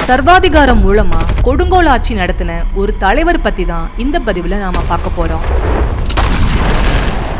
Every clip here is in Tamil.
சர்வாதிகாரம் மூலமா கொடுங்கோல் ஆட்சி நடத்தின ஒரு தலைவர் பத்தி தான் இந்த பதிவுல நாம பார்க்க போறோம்.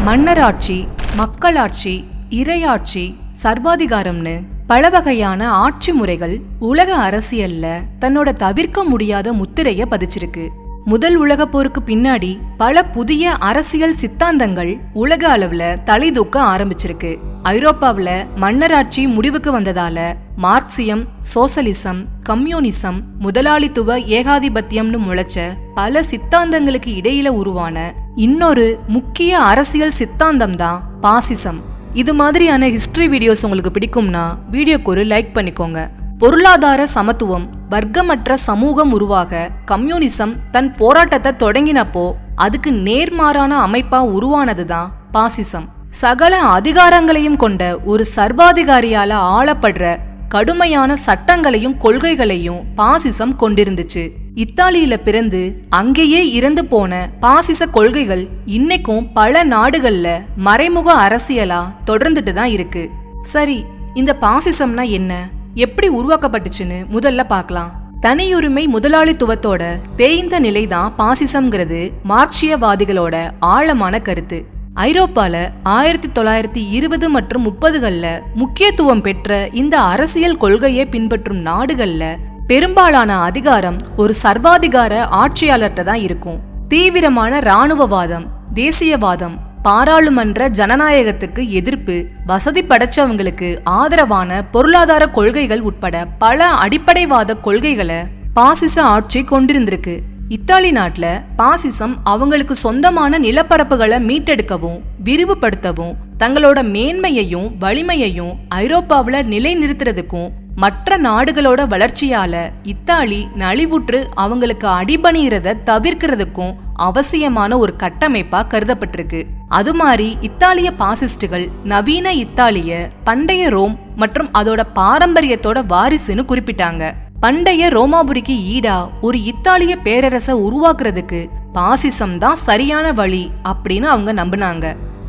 மன்னராட்சி, மக்களாட்சி, இறையாட்சி, சர்வாதிகாரம்னு பல வகையான ஆட்சி முறைகள் உலக அரசியல்ல தன்னோட தவிர்க்க முடியாத முத்திரைய பதிச்சிருக்கு. முதல் உலக போருக்கு பின்னாடி பல புதிய அரசியல் சித்தாந்தங்கள் உலக அளவுல தலை தூக்க ஆரம்பிச்சிருக்கு. ஐரோப்பாவில மன்னராட்சி முடிவுக்கு வந்ததால மார்க்சியம், சோசலிசம், கம்யூனிசம், முதலாளித்துவ ஏகாதிபத்தியம்னு முளைச்ச பல சித்தாந்தங்களுக்கு இடையில உருவான இன்னொரு முக்கிய அரசியல் சித்தாந்தம் தான் பாசிசம். இது மாதிரியான ஹிஸ்டரி வீடியோஸ் உங்களுக்கு பிடிக்கும்னா வீடியோக்கு ஒரு லைக் பண்ணிக்கோங்க. பொருளாதார சமத்துவம், வர்க்கமற்ற சமூகம் உருவாக கம்யூனிசம் தன் போராட்டத்தை தொடங்கினப்போ அதுக்கு நேர்மாறான அமைப்பா உருவானதுதான் பாசிசம். சகல அதிகாரங்களையும் கொண்ட ஒரு சர்வாதிகாரியால ஆளப்படுற கடுமையான சட்டங்களையும் கொள்கைகளையும் பாசிசம் கொண்டிருந்துச்சு. இத்தாலியில பிறந்து அங்கேயே இறந்து போன பாசிச கொள்கைகள் இன்னைக்கும் பல நாடுகள்ல மறைமுக அரசியலா தொடர்ந்துட்டு தான் இருக்கு. சரி, இந்த பாசிசம்னா என்ன, எப்படி உருவாக்கப்பட்டுச்சுன்னு முதல்ல பார்க்கலாம். தனியுரிமை முதலாளித்துவத்தோட தேய்ந்த நிலைதான் பாசிசம்ங்கிறது மார்க்சியவாதிகளோட ஆழமான கருத்து. ஐரோப்பால 1920 மற்றும் 30கள்ல முக்கியத்துவம் பெற்ற இந்த அரசியல் கொள்கையை பின்பற்றும் நாடுகள்ல பெரும்பாலான அதிகாரம் ஒரு சர்வாதிகார ஆட்சியாளர்கிட்ட தான் இருக்கும். தீவிரமான இராணுவவாதம், தேசியவாதம், பாராளுமன்ற ஜனநாயகத்துக்கு எதிர்ப்பு, வசதி படைச்சவங்களுக்கு ஆதரவான பொருளாதார கொள்கைகள் உட்பட பல அடிப்படைவாத கொள்கைகளை பாசிச ஆட்சி கொண்டிருந்திருக்கு. இத்தாலி நாட்டுல பாசிசம் அவங்களுக்கு சொந்தமான நிலப்பரப்புகளை மீட்டெடுக்கவும் விரிவுபடுத்தவும் தங்களோட மேன்மையையும் வலிமையையும் ஐரோப்பாவில நிலைநிறுத்துறதுக்கும் மற்ற நாடுகளோட வளர்ச்சியால இத்தாலி நலிவுற்று அவங்களுக்கு அடிபணிகிறத தவிர்க்கிறதுக்கும் அவசியமான ஒரு கட்டமைப்பா கருதப்பட்டிருக்கு. அது மாதிரி இத்தாலிய பாசிஸ்டுகள் நவீன இத்தாலிய பண்டைய ரோம் மற்றும் அதோட பாரம்பரியத்தோட வாரிசுன்னு குறிப்பிட்டாங்க. பண்டைய ரோமாபுரிக்கு ஈடா ஒரு இத்தாலிய பேரரசை உருவாக்குறதுக்கு பாசிசம் தான் சரியான வழி அப்படின்னு அவங்க நம்பினாங்க.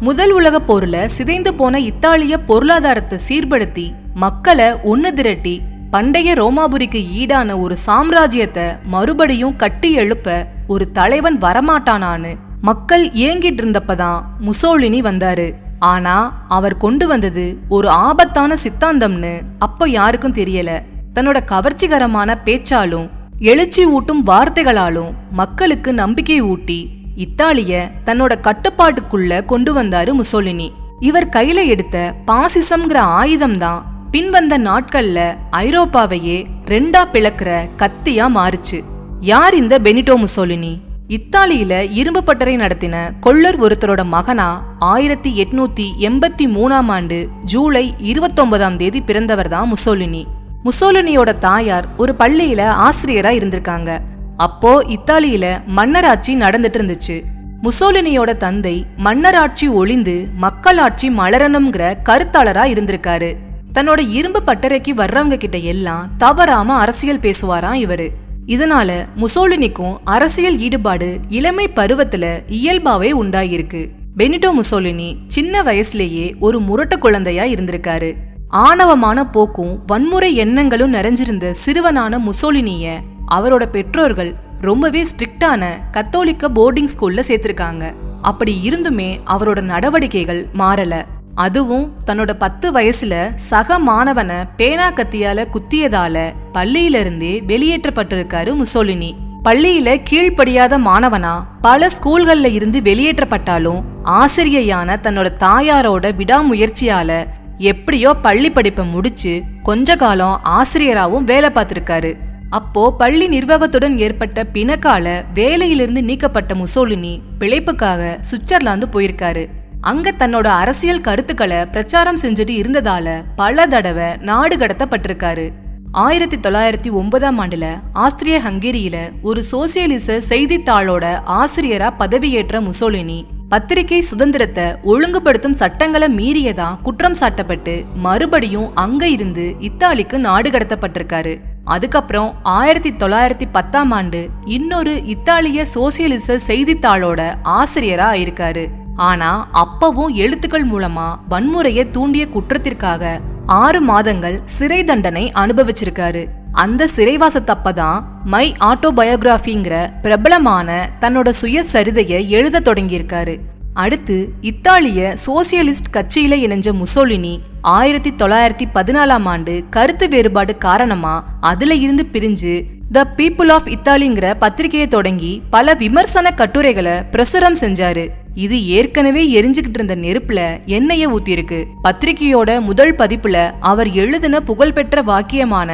முதல் உலக போர்ல சிதைந்து போன இத்தாலிய பொருளாதாரத்தை சீர்படுத்தி மக்களை ஒன்னு திரட்டி பண்டைய ரோமாபுரிக்கு ஈடான ஒரு சாம்ராஜ்யத்தை மறுபடியும் கட்டி எழுப்ப ஒரு தலைவன் வரமாட்டானான்னு மக்கள் ஏங்கிட்டு இருந்தப்பதான் முசோலினி வந்தாரு. ஆனா அவர் கொண்டு வந்தது ஒரு ஆபத்தான சித்தாந்தம்னு அப்ப யாருக்கும் தெரியல. தன்னோட கவர்ச்சிகரமான பேச்சாலும் எழுச்சி ஊட்டும் வார்த்தைகளாலும் மக்களுக்கு நம்பிக்கை ஊட்டி இத்தாலிய தன்னோட கட்டுப்பாட்டுக்குள்ள கொண்டு வந்தாரு முசோலினி. இவர் கையில எடுத்த பாசிசம்ங்கிற ஆயுதம்தான் பின்வந்த நாட்கள்ல ஐரோப்பாவையே ரெண்டா பிளக்குற கத்தியா மாறுச்சு. யார் இந்த பெனிட்டோ முசோலினி? இத்தாலியில இரும்பு பட்டறை நடத்தின கொள்ளர் ஒருத்தரோட மகனா 1883ஆம் ஆண்டு ஜூலை 29 பிறந்தவர் தான் முசோலினி. முசோலினியோட தாயார் ஒரு பள்ளியில ஆசிரியரா இருந்திருக்காங்க. அப்போ இத்தாலியில மன்னராட்சி நடந்துட்டு இருந்துச்சு. முசோலினியோட தந்தை மன்னராட்சி ஒளிந்து மக்களாட்சி மலரணும்ங்கிற கருத்தாளரா இருந்திருக்காரு. தன்னோட இரும்பு பட்டறைக்கு வர்றவங்க கிட்ட எல்லாம் தவறாம அரசியல் பேசுவாராம் இவரு. இதனால முசோலினிக்கும் அரசியல் ஈடுபாடு இளமை பருவத்துல இயல்பாவே உண்டாயிருக்கு. பெனிட்டோ முசோலினி சின்ன வயசுலேயே ஒரு முரட்டு குழந்தையா இருந்திருக்காரு. ஆணவமான போக்கும் வன்முறை எண்ணங்களும் நிறைஞ்சிருந்த சிறுவனான முசோலினிய அவரோட பெற்றோர்கள் ரொம்பவே ஸ்ட்ரிக்டான கத்தோலிக்க போர்டிங் ஸ்கூல்ல சேர்த்திருக்காங்க. அப்படி இருந்துமே அவரோட நடவடிக்கைகள் மாறல. அதுவும் தன்னோட 10 வயசுல சக மாணவனை பேனா கத்தியால குத்தியதால பள்ளியிலிருந்தே வெளியேற்றப்பட்டிருக்காரு முசோலினி. பள்ளியில கீழ்ப்படியாத மாணவனா பல ஸ்கூல்கள்ல இருந்து வெளியேற்றப்பட்டாலும் ஆசிரியையான தன்னோட தாயாரோட விடாமுயற்சியால எப்படியோ பள்ளி படிப்பை முடிச்சு கொஞ்ச காலம் ஆசிரியராகவும் வேலை பார்த்திருக்காரு. அப்போ பள்ளி நிர்வாகத்துடன் ஏற்பட்ட பிணக்கால வேலையிலிருந்து நீக்கப்பட்ட முசோலினி பிழைப்புக்காக சுவிட்சர்லாந்து போயிருக்காரு. அங்க தன்னோட அரசியல் கருத்துக்களை பிரச்சாரம் செஞ்சுட்டு இருந்ததால பல தடவை நாடு கடத்தப்பட்டிருக்காரு. 1909ஆம் ஆண்டுல ஆஸ்திரிய ஹங்கேரியில ஒரு சோசியலிச செய்தித்தாளோட ஆசிரியரா பதவியேற்ற முசோலினி பத்திரிகை சுதந்திரத்தை ஒழுங்குபடுத்தும் சட்டங்களை மீறியதா குற்றம் சாட்டப்பட்டு மறுபடியும் அங்க இருந்து இத்தாலிக்கு நாடு கடத்தப்பட்டிருக்காரு. அதுக்கப்புறம் 1910ஆம் ஆண்டு இன்னொரு இத்தாலிய சோசியலிச செய்தித்தாளோட ஆசிரியரா ஆயிருக்காரு. ஆனா அப்பவும் எழுத்துக்கள் மூலமா வன்முறையை தூண்டிய குற்றத்திற்காக 6 மாதங்கள் சிறை தண்டனை அனுபவிச்சிருக்காரு. அந்த சிறைவாச தப்பதான் மை ஆட்டோபயோகிராஃபிங்கிற பிரபலமான தன்னோட சுயசரிதையை எழுத தொடங்கியிருக்காரு. அடுத்து இத்தாலிய சோசியலிஸ்ட் கட்சியில இணைஞ்ச முசோலினி 1914 கருத்து வேறுபாடு காரணமா அதுல இருந்து பிரிஞ்சு த பீப்புள் ஆஃப் இத்தாலிங்கிற பத்திரிகையை தொடங்கி பல விமர்சன கட்டுரைகளை பிரசுரம் செஞ்சாரு. இது ஏற்கனவே எரிஞ்சுக்கிட்டு இருந்த நெருப்புல எண்ணெய ஊத்திருக்கு. பத்திரிகையோட முதல் பதிப்புல அவர் எழுதின புகழ்பெற்ற வாக்கியமான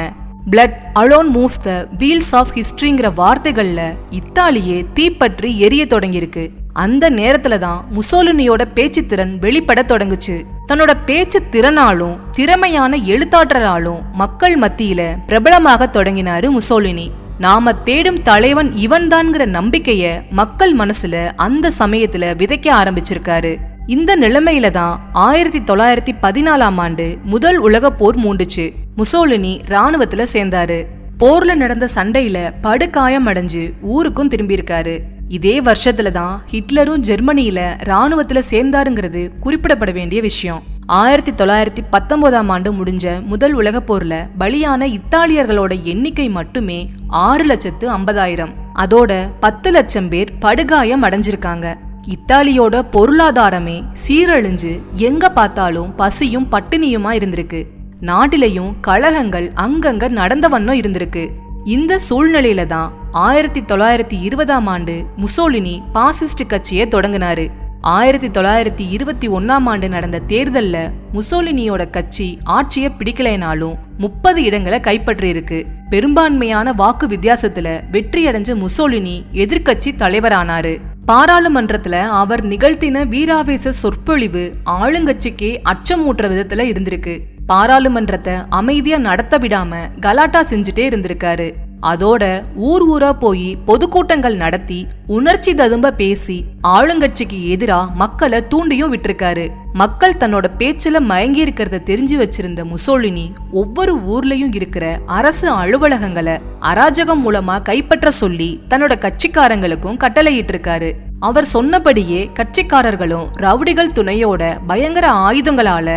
blood alone moves the wheels of ஹிஸ்டரிங்கிற வார்த்தைகள்ல இத்தாலியே தீப்பற்றி எரிய தொடங்கியிருக்கு. அந்த நேரத்துல தான் முசோலினியோட பேச்சு திறன் வெளிப்பட தொடங்குச்சு. தன்னோட பேச்சு திறனாலும் திறமையான எழுத்தாற்றலாலும் மக்கள் மத்தியில பிரபலமாக தொடங்கினாரு முசோலினி. நாம தேடும் தலைவன் இவன்தான்ங்கிற நம்பிக்கைய மக்கள் மனசுல அந்த சமயத்துல விதைக்க ஆரம்பிச்சிருக்காரு. இந்த நிலைமையில தான் 1914 முதல் உலக போர் மூண்டுச்சு. முசோலினி ராணுவத்துல சேர்ந்தாரு. போர்ல நடந்த சண்டையில படுகாயம் அடைஞ்சு ஊருக்கும் திரும்பியிருக்காரு. இதே வருஷத்துல தான் ஹிட்லரும் ஜெர்மனியில ராணுவத்துல சேர்ந்தாருங்கிறது குறிப்பிடப்பட வேண்டிய விஷயம். 1919 முடிஞ்ச முதல் உலக போர்ல பலியான இத்தாலியர்களோட எண்ணிக்கை மட்டுமே 6,50,000. அதோட 10 லட்சம் பேர் படுகாயம் அடைஞ்சிருக்காங்க. இத்தாலியோட பொருளாதாரமே சீரழிஞ்சு எங்க பார்த்தாலும் பசியும் பட்டினியுமா இருந்திருக்கு. நாட்டிலையும் கலகங்கள் அங்கங்க நடந்த வண்ணம் இருந்திருக்கு. இந்த சூழ்நிலையில தான் 1920 முசோலினி பாசிஸ்ட் கட்சியை தொடங்கினாரு. 1921 நடந்த தேர்தல்ல முசோலினியோட கட்சி ஆட்சியை பிடிக்கலைனாலும் 30 இடங்களை கைப்பற்றி இருக்கு. பெரும்பான்மையான வாக்கு வித்தியாசத்துல வெற்றி அடைஞ்ச முசோலினி எதிர்கட்சி தலைவரானாரு. பாராளுமன்றத்துல அவர் நிகழ்த்தின வீராவேச சொற்பொழிவு ஆளுங்கட்சிக்கே அச்சமூட்டுற விதத்துல இருந்திருக்கு. பாராளுமன்றத்தை அமைதியா நடத்த விடாம கலாட்டா செஞ்சுட்டே இருந்திருக்காரு. அதோட ஊர் ஊரா போய் பொதுக்கூட்டங்கள் நடத்தி உணர்ச்சி ததும்ப பேசி ஆளுங்கட்சிக்கு எதிரா மக்களை தூண்டியும் விட்டிருக்காரு. மக்கள் தன்னோட பேச்சுல மயங்கி இருக்கிறத தெரிஞ்சு வச்சிருந்த முசோலினி ஒவ்வொரு ஊர்லயும் இருக்கிற அரசு அலுவலகங்களை அராஜகம் மூலமா கைப்பற்ற சொல்லி தன்னோட கட்சிக்காரங்களுக்கும் கட்டளையிட்டு இருக்காரு. அவர் சொன்னபடியே கட்சிக்காரர்களும் ரவுடிகள் துணையோட பயங்கர ஆயுதங்களால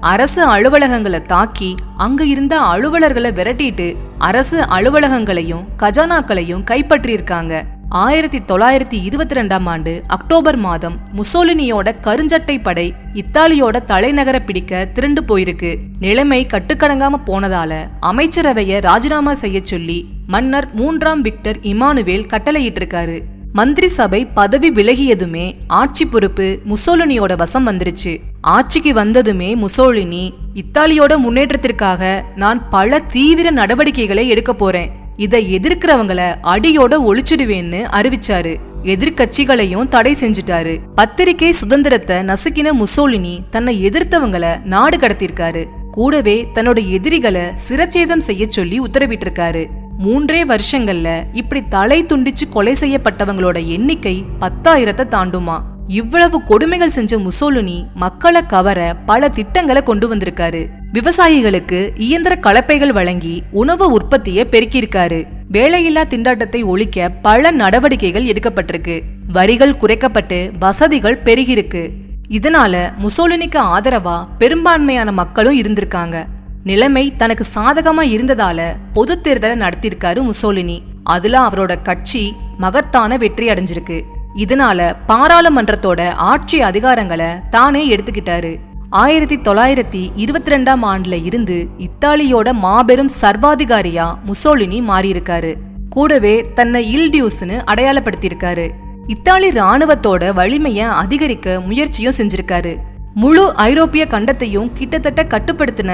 அரசு அலுவலகங்களை தாக்கி அங்க இருந்த அலுவலர்களை விரட்டிட்டு அரசு அலுவலகங்களையும் கஜானாக்களையும் கைப்பற்றியிருக்காங்க. 1922 அக்டோபர் மாதம் முசோலினியோட கருஞ்சட்டை படை இத்தாலியோட தலைநகரை பிடிக்க திரண்டு போயிருக்கு. நிலைமை கட்டுக்கடங்காம போனதால அமைச்சரவையை ராஜினாமா செய்ய சொல்லி மன்னர் 3ஆம் விக்டர் இமானுவேல் கட்டளையிட்டு இருக்காரு. மந்திரி சபை பதவி விலகியதுமே ஆட்சி பொறுப்பு முசோலினியோட வசம் வந்துருச்சு. ஆட்சிக்கு வந்ததுமே முசோலினி இத்தாலியோட முன்னேற்றத்திற்காக நான் பல தீவிர நடவடிக்கைகளை எடுக்க போறேன், இதை எதிர்க்கிறவங்கள அடியோட ஒழிச்சிடுவேன்னு அறிவிச்சாரு. எதிர்கட்சிகளையும் தடை செஞ்சுட்டாரு. பத்திரிகை சுதந்திரத்தை நசுக்கின முசோலினி தன்னை எதிர்த்தவங்களை நாடு கடத்திருக்காரு. கூடவே தன்னோட எதிரிகளை சிரச்சேதம் செய்ய சொல்லி உத்தரவிட்டிருக்காரு. 3 வருஷங்கள்ல இப்படி தலை துண்டிச்சு கொலை செய்யப்பட்டவங்களோட எண்ணிக்கை 10,000 தாண்டுமா. இவ்வளவு கொடுமைகள் செஞ்ச முசோலினி மக்களை கவர பல திட்டங்களை கொண்டு வந்திருக்காரு. விவசாயிகளுக்கு இயந்திர கலப்பைகள் வழங்கி உணவு உற்பத்தியை பெருக்கியிருக்காரு. வேலையில்லா திண்டாட்டத்தை ஒழிக்க பல நடவடிக்கைகள் எடுக்கப்பட்டிருக்கு. வரிகள் குறைக்கப்பட்டு வசதிகள் பெருகிருக்கு. இதனால முசோலினிக்கு ஆதரவா பெரும்பான்மையான மக்களும் இருந்திருக்காங்க. நிலைமை தனக்கு சாதகமா இருந்ததால பொது தேர்தலை நடத்திருக்காரு முசோலினி. அதுல அவரோட கட்சி மகத்தான வெற்றி அடைஞ்சிருக்கு. இதனால பாராளுமன்றத்தோட ஆட்சி அதிகாரங்களை தானே எடுத்துக்கிட்டாரு. 1922 இருந்து இத்தாலியோட மாபெரும் சர்வாதிகாரியா முசோலினி மாறியிருக்காரு. கூடவே தன்னை இல்டியூஸ்னு அடையாளப்படுத்தியிருக்காரு. இத்தாலி ராணுவத்தோட வலிமைய அதிகரிக்க முயற்சியும் செஞ்சிருக்காரு. முழு ஐரோப்பிய கண்டத்தையும் கிட்டத்தட்ட கட்டுப்படுத்தின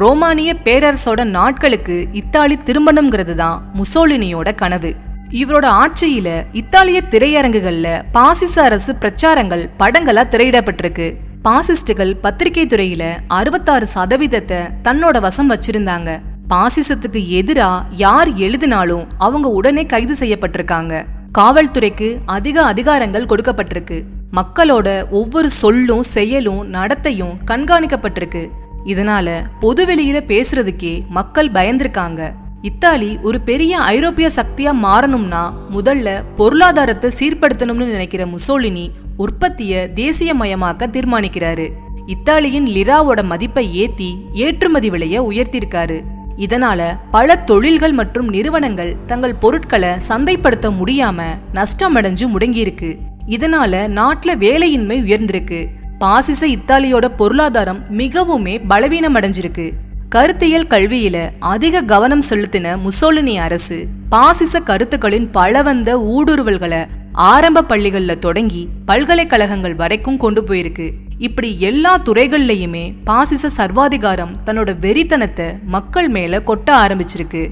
ரோமானிய பேரரசோட நாட்களுக்கு இத்தாலி திரும்பணுங்கிறது தான் முசோலினியோட கனவு. இவரோட ஆட்சியில இத்தாலிய திரையரங்குகள்ல பாசிச அரசு பிரச்சாரங்கள் படங்களா திரையிடப்பட்டிருக்கு. பாசிஸ்டுகள் பத்திரிகை துறையில 66% தன்னோட வசம் வச்சிருந்தாங்க. பாசிசத்துக்கு எதிரா யார் எழுதினாலும் அவங்க உடனே கைது செய்யப்பட்டிருக்காங்க. காவல்துறைக்கு அதிக அதிகாரங்கள் கொடுக்கப்பட்டிருக்கு. மக்களோட ஒவ்வொரு சொல்லும் செயலும் நடத்தையும் கண்காணிக்கப்பட்டிருக்கு. இதனால பொதுவெளியில பேசுறதுக்கே மக்கள் பயந்திருக்காங்க. இத்தாலி ஒரு பெரிய ஐரோப்பிய சக்தியா மாறணும்னா முதல்ல பொருளாதாரத்தை சீர்படுத்தணும்னு நினைக்கிற முசோலினி உற்பத்திய தேசியமயமாக்க தீர்மானிக்கிறாரு. இத்தாலியின் லிராவோட மதிப்பை ஏத்தி ஏற்றுமதி விலைய உயர்த்திருக்காரு. இதனால பல தொழில்கள் மற்றும் நிறுவனங்கள் தங்கள் பொருட்களை சந்தைப்படுத்த முடியாம நஷ்டமடைஞ்சு முடங்கியிருக்கு. இதனால நாட்டுல வேலையின்மை உயர்ந்திருக்கு. பாசிச இத்தாலியோட பொருளாதாரம் மிகவுமே பலவீனம் அடைஞ்சிருக்கு. கருத்தியல் கல்வியில அதிக கவனம் செலுத்தின முசோலினி அரசு பாசிச கருத்துக்களின் பலவந்த ஊடுருவல்களை ஆரம்ப பள்ளிகள்ல தொடங்கி பல்கலைக்கழகங்கள் வரைக்கும் கொண்டு போயிருக்கு. இப்படி எல்லா துறைகள்லயுமே பாசிச சர்வாதிகாரம் தன்னோட வெறித்தனத்தை மக்கள் மேல கொட்ட ஆரம்பிச்சிருக்கு.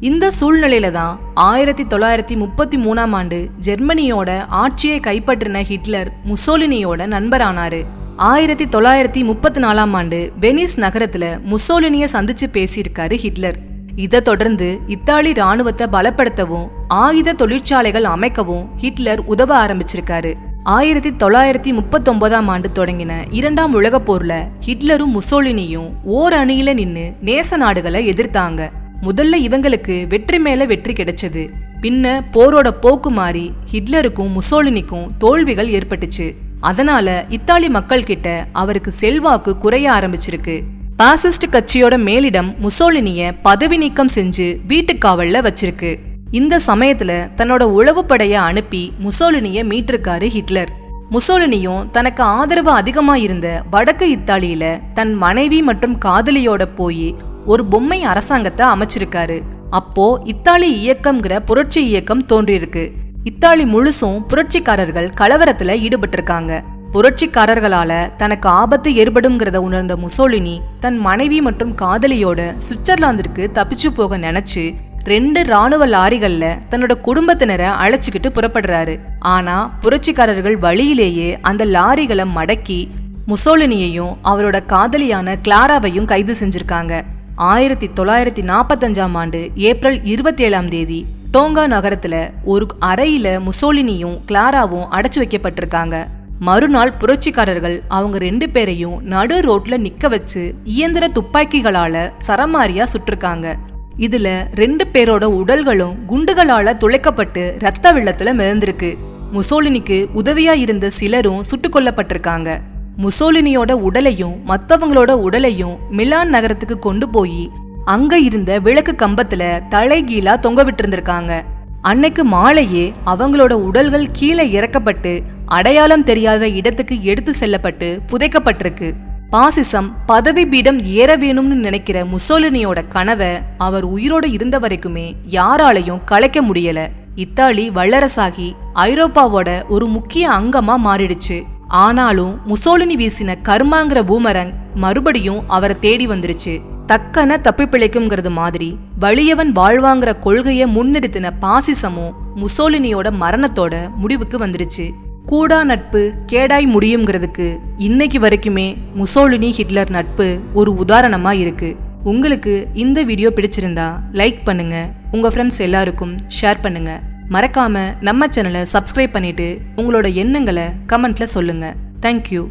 இந்த சூழ்நிலையில தான் 1933 ஜெர்மனியோட ஆட்சியை கைப்பற்றின ஹிட்லர் முசோலினியோட நண்பரானாரு. 1934 வெனிஸ் நகரத்துல முசோலினிய சந்திச்சு பேசியிருக்காரு ஹிட்லர். இதை தொடர்ந்து இத்தாலி ராணுவத்தை பலப்படுத்தவும் ஆயுத தொழிற்சாலைகள் அமைக்கவும் ஹிட்லர் உதவ ஆரம்பிச்சிருக்காரு. 1939 தொடங்கின 2ஆம் உலக போர்ல ஹிட்லரும் முசோலினியும் ஓர் அணியில நின்னு நேச நாடுகளை எதிர்த்தாங்க. முதல்ல இவங்களுக்கு வெற்றி மேல வெற்றி கிடைச்சது. பின்ன போரோட போக்கு மாறி ஹிட்லருக்கும் முசோலினிக்கும் தோல்விகள் ஏற்பட்டுச்சு. அதனால இத்தாலி மக்கள் கிட்ட அவருக்கு செல்வாக்கு குறைய ஆரம்பிச்சிருக்கு. பாசிஸ்ட் கட்சியோட மேலிடம் முசோலினிய பதவி நீக்கம் செஞ்சு வீட்டுக்காவல்ல வச்சிருக்கு. இந்த சமயத்துல தன்னோட உளவு படைய அனுப்பி முசோலினிய மீட்டிருக்காரு ஹிட்லர். முசோலினியும் தனக்கு ஆதரவு அதிகமா இருந்த வடக்கு இத்தாலியில தன் மனைவி மற்றும் காதலியோட போய் ஒரு பொம்மை அரசாங்கத்தை அமைச்சிருக்காரு. அப்போ இத்தாலி இயக்கம்ங்கிற புரட்சி இயக்கம் தோன்றியிருக்கு. இத்தாலி முழுசும் புரட்சிக்காரர்கள் கலவரத்துல ஈடுபட்டிருக்காங்க. புரட்சிக்காரர்களால தனக்கு ஆபத்து ஏற்படும்ங்கிறத உணர்ந்த முசோலினி தன் மனைவி மற்றும் காதலியோட சுவிட்சர்லாந்திற்கு தப்பிச்சு போக நினைச்சு 2 ராணுவ லாரிகள்ல தன்னோட குடும்பத்தினரை அழைச்சுக்கிட்டு புறப்படுறாரு. ஆனா புரட்சிக்காரர்கள் வழியிலேயே அந்த லாரிகளை மடக்கி முசோலினியையும் அவரோட காதலியான கிளாராவையும் கைது செஞ்சிருக்காங்க. 1945 ஏப்ரல் 27 டோங்கா நகரத்துல ஒரு அறையில முசோலினியும் கிளாராவும் அடைச்சு வைக்கப்பட்டிருக்காங்க. மறுநாள் புரட்சிக்காரர்கள் அவங்க 2 பேரையும் நடு ரோட்ல நிக்க வச்சு இயந்திர துப்பாக்கிகளால சரமாரியா சுட்டிருக்காங்க. இதுல 2 பேரோட உடல்களும் குண்டுகளால துளைக்கப்பட்டு ரத்த வெள்ளத்துல மிதந்திருக்கு. முசோலினிக்கு உதவியா இருந்த சிலரும் சுட்டுக் கொல்லப்பட்டிருக்காங்க. முசோலினியோட உடலையும் மத்தவங்களோட உடலையும் மிலான் நகரத்துக்கு கொண்டு போய் அங்க இருந்த விளக்கு கம்பத்துல தலைகீழா தொங்க விட்டிருந்திருக்காங்க. அன்னைக்கு மாலையே அவங்களோட உடல்கள் கீழே இறக்கப்பட்டு அடையாளம் தெரியாத இடத்துக்கு எடுத்து செல்லப்பட்டு புதைக்கப்பட்டிருக்கு. பாசிசம் பதவி பீடம் ஏற வேணும்னு நினைக்கிற முசோலினியோட கனவை அவர் உயிரோடு இருந்த வரைக்குமே யாராலையும் கலைக்க முடியல. இத்தாலி வல்லரசாகி ஐரோப்பாவோட ஒரு முக்கிய அங்கமா மாறிடுச்சு. ஆனாலும் முசோலினி வீசின கர்மாங்கிற பூமரங் மறுபடியும் அவரை தேடி வந்துருச்சு. தக்கன தப்பி பிழைக்கும்ங்கிறது மாதிரி வலியவன் வாழ்வாங்கிற கொள்கையை முன்னிறுத்தின பாசிசமும் முசோலினியோட மரணத்தோட முடிவுக்கு வந்துருச்சு. கூடா நட்பு கேடாய் முடியுங்கிறதுக்கு இன்னைக்கு வரைக்குமே முசோலினி ஹிட்லர் நட்பு ஒரு உதாரணமா இருக்கு. உங்களுக்கு இந்த வீடியோ பிடிச்சிருந்தா லைக் பண்ணுங்க, உங்க ஃப்ரெண்ட்ஸ் எல்லாருக்கும் ஷேர் பண்ணுங்க. மறக்காம நம்ம சேனலை சப்ஸ்கிரைப் பண்ணிட்டு உங்களோட எண்ணங்களை கமெண்ட்ல சொல்லுங்க. தேங்க்யூ.